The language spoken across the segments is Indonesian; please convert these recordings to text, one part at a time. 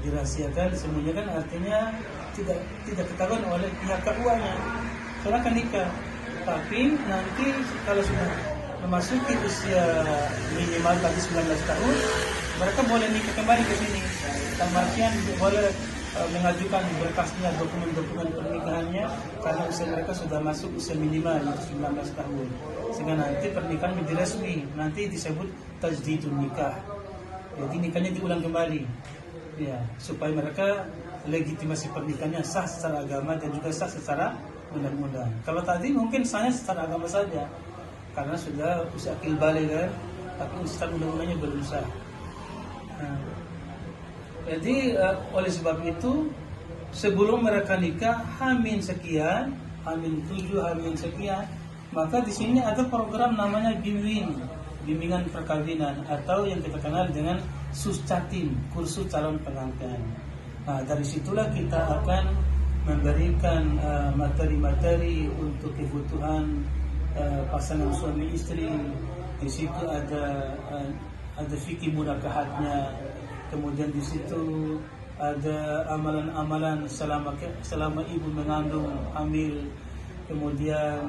dirahasiakan, disembunyikan, artinya tidak ketahuan oleh pihak keduanya. Silakan nikah, tapi nanti kalau sudah memasuki usia minimal tadi 19 tahun, mereka boleh nikah kembali ke sini. Tamarkian boleh mengajukan berkasnya, dokumen-dokumen pernikahannya, karena usia mereka sudah masuk usia minimal yaitu 19 tahun. Sehingga nanti pernikahan menjadi resmi, nanti disebut tajdidun nikah. Jadi nikahnya diulang kembali, ya, supaya mereka legitimasi pernikahannya sah secara agama dan juga sah secara undang-undang. Kalau tadi mungkin sahnya secara agama saja, karena sudah usia akil baligh kan, tapi secara undang-undangnya belum sah. Jadi oleh sebab itu sebelum mereka nikah Hamin sekian, Hamin 7, Hamin sekian, maka di sini ada program namanya bimbingan perkawinan, atau yang kita kenal dengan Suscatim, kursus calon pengantin. Nah, dari situlah kita akan memberikan materi-materi untuk kebutuhan pasangan suami istri. Di situ ada fikih munakahatnya. Kemudian di situ ada amalan-amalan selama ibu mengandung, hamil. Kemudian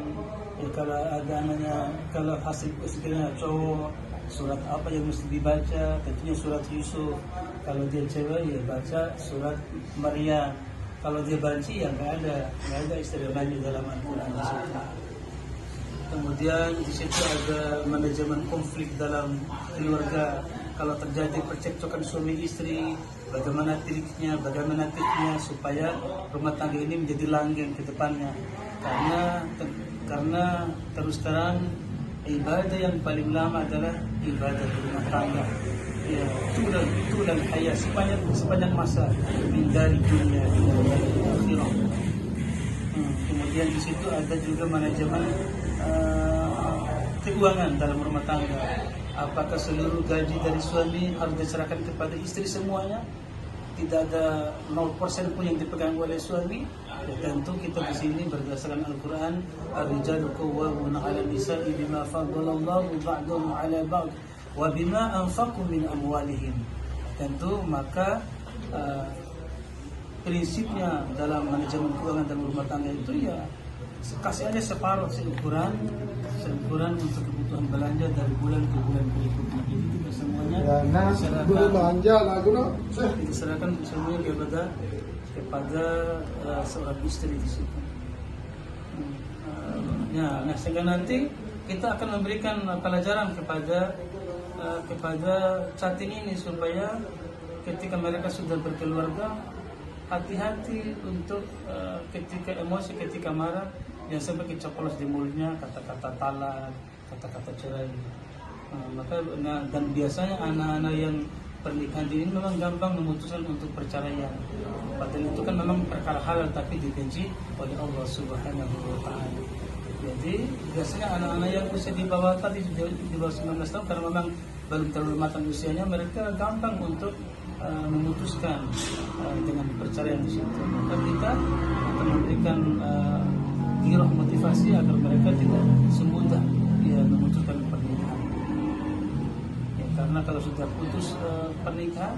kalau ada anaknya, kalau hasil istrinya cowok, surat apa yang mesti dibaca? Tentunya surat Yusuf. Kalau dia cewek, ya baca surat Maryam. Kalau dia banci, ya nggak ada istilah lain dalam Al-Quran di situ. Kemudian di situ ada manajemen konflik dalam keluarga. Kalau terjadi percekcokan suami istri, bagaimana triknya, bagaimana tipsnya supaya rumah tangga ini menjadi langgeng ke depannya. Karena terus terang ibadah yang paling lama adalah ibadah rumah tangga. Ya, tulang hayat sepanjang masa dari dunia hingga akhirah. Kemudian di situ ada juga manajemen keuangan dalam rumah tangga. Apakah seluruh gaji dari suami harus diserahkan kepada istri semuanya? Tidak ada 0% pun yang dipegang oleh suami. Ya, tentu kita di sini berdasarkan Al-Quran, ar-rijalu qawwamuna 'ala an-nisa'i bima faddalallahu ba'dahum 'ala ba'd wa bima anfaqu min amwalihim. Tentu maka prinsipnya dalam manajemen keuangan dalam rumah tangga itu ya kasih aja separuh seukuran untuk kebutuhan belanja dari bulan ke bulan berikutnya. Jadi tidak semuanya diserahkan semuanya kepada seorang istri di situ. Nah, sehingga nanti kita akan memberikan pelajaran kepada chatting ini supaya ketika mereka sudah berkeluarga, hati-hati untuk ketika emosi, ketika marah, yang sampai kecoplos di mulutnya kata-kata talak, kata-kata cerai. Dan biasanya anak-anak yang pernikahan ini memang gampang memutuskan untuk perceraian. Padahal itu kan memang perkara halal tapi dibenci oleh Allah Subhanahu wa Ta'ala. Jadi biasanya anak-anak yang usia di bawah 19 tahun, karena memang belum terlalu matang usianya, mereka gampang untuk memutuskan dengan perceraian di situ. Maka kita akan memberikan giroh motivasi agar mereka tidak semudah memutuskan pernikahan. Ya, karena kalau sudah putus pernikahan,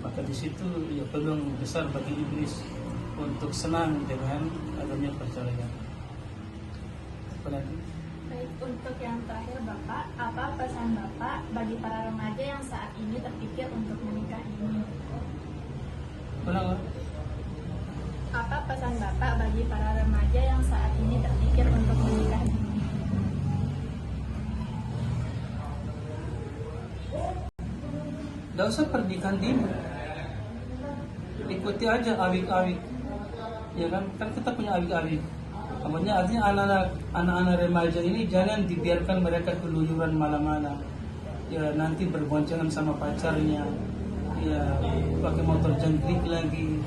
maka di situ ya peluang besar bagi iblis untuk senang dengan adanya perceraian. Baik, untuk yang terakhir Bapak, apa pesan Bapak bagi para remaja yang saat ini terpikir untuk menikah ini? Apa pesan Bapak bagi para remaja yang saat ini terpikir untuk menikah ini? Tidak usah pernikahan dini, ikuti aja awik-awik, ya kan kita punya awik-awik. Artinya anak-anak remaja ini jangan dibiarkan mereka keluyuran malam-malam. Ya nanti berboncengan sama pacarnya, ya pakai motor jangkrik lagi.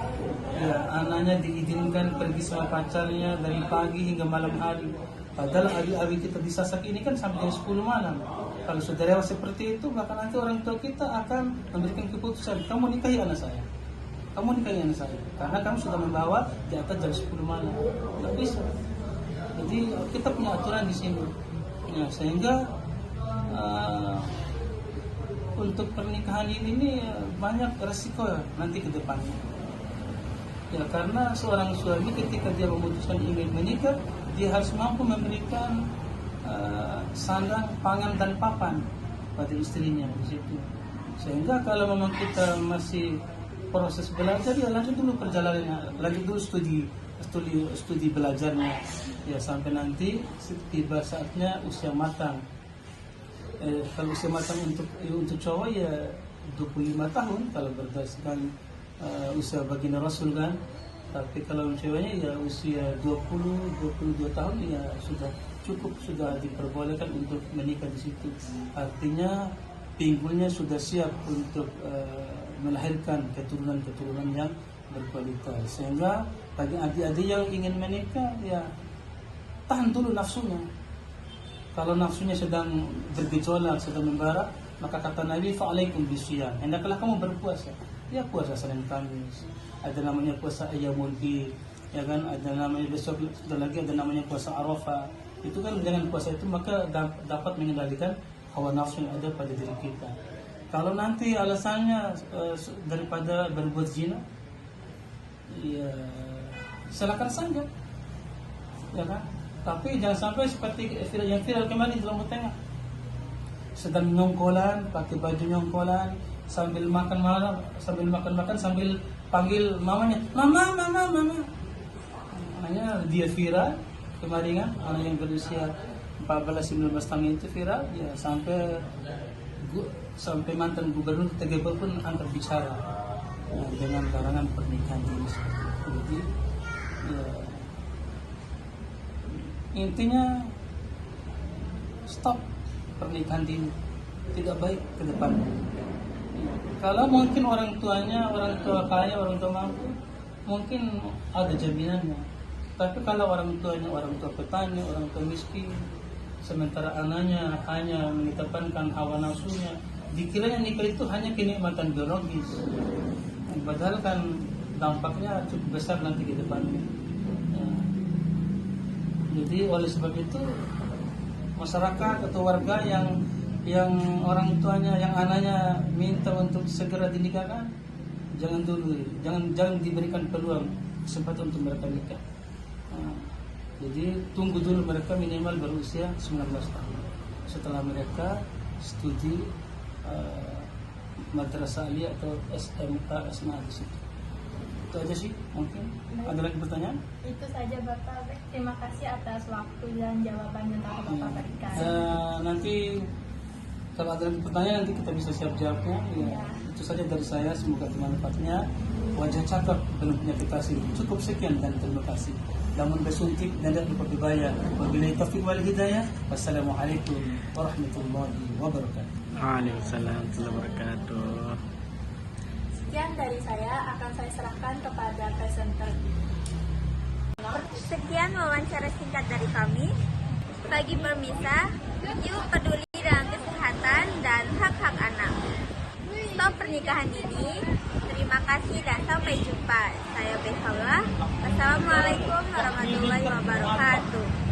Ya anaknya diizinkan pergi sama pacarnya dari pagi hingga malam hari. Padahal awik-awik kita disasak ini kan sampai jam 10 malam. Kalau sudah lewat seperti itu, maka nanti orang tua kita akan memberikan keputusan, kamu nikahi anak saya. Karena kamu sudah membawa di atas jam 10 malam. Tidak bisa. Jadi kita punya aturan di sini. Ya, sehingga untuk pernikahan ini banyak resiko ya, nanti ke depannya. Ya, karena seorang suami ketika dia memutuskan ingin menikah, dia harus mampu memberikan sandang, pangan dan papan pada istrinya di situ. Sehingga kalau memang kita masih proses belajar, ya lanjut dulu perjalanannya, lanjut dulu studi belajarnya, ya sampai nanti tiba saatnya usia matang. Kalau usia matang untuk cowok ya 25 tahun kalau berdasarkan usia baginda Rasul kan. Tapi kalau ceweknya ya usia 22 tahun ya sudah cukup, sudah diperbolehkan untuk menikah di situ. Artinya pinggulnya sudah siap untuk melahirkan keturunan-keturunan yang berkualitas. Sehingga bagi adik-adik yang ingin menikah ya tahan dulu nafsunya. Kalau nafsunya sedang bergejolak, sedang membara, maka kata Nabi, fa'alaikum bisyiyam, hendaklah kamu berpuasa. Ya puasa Senin Kamis, ada namanya puasa Ayyamul Bid, ya kan, ada namanya besok sudah lagi ada namanya puasa Arafah. Itu kan dengan puasa itu maka dapat mengendalikan hawa nafsu yang ada pada diri kita. Kalau nanti alasannya daripada berbuat zina, ya silakan saja, ya kan. Tapi jangan sampai seperti yang viral kemarin di Lombok Tengah, sedang nyongkolan, pakai baju nyongkolan, sambil makan sambil panggil mamanya, mama. Hanya dia viral kemarin kan, anak yang berusia 14-15 tahun itu viral, ya sampai mantan gubernur Tegal pun angkat bicara dengan larangan pernikahan dini. Jadi ya, intinya stop pernikahan dini, tidak baik ke depan. Kalau mungkin orang tua kaya, orang tua mampu, mungkin ada jaminannya. Tapi kalau orang tua petani, orang tua miskin, sementara anaknya hanya mengedepankan hawa nafsunya, dikiranya nikah itu hanya kenikmatan biologis. Padahal kan dampaknya cukup besar nanti ke depannya. Ya. Jadi oleh sebab itu masyarakat atau warga yang orang tuanya, yang anaknya minta untuk segera dinikahkan, jangan diberikan peluang kesempatan untuk mereka nikah. Jadi tunggu dulu mereka minimal berusia 19 tahun. Setelah mereka studi madrasah aliyah atau SMK, SMA di situ. Itu aja sih mungkin. Ada lagi pertanyaan? Itu saja Bapak. Terima kasih atas waktu dan jawaban yang telah Bapak berikan. Nanti kalau ada lagi pertanyaan nanti kita bisa siap jawabnya. Ya. Itu saja dari saya. Semoga bermanfaatnya. Wajah cakap penuh penyakit kasih. Cukup sekian dan terima kasih. Namun bersuntik dan tidak lupa dibayar. Wabillahi taufiq wal hidayah. Wassalamualaikum warahmatullahi wabarakatuh. Waalaikumsalam warahmatullahi wabarakatuh. Sekian dari saya, akan saya serahkan kepada presenter. Sekian wawancara singkat dari kami. Bagi pemirsa, yuk peduli dengan kesehatan dan hak-hak anak. Stop pernikahan dini. Terima kasih dan sampai jumpa. Saya Behaula. Wassalamualaikum warahmatullahi wabarakatuh.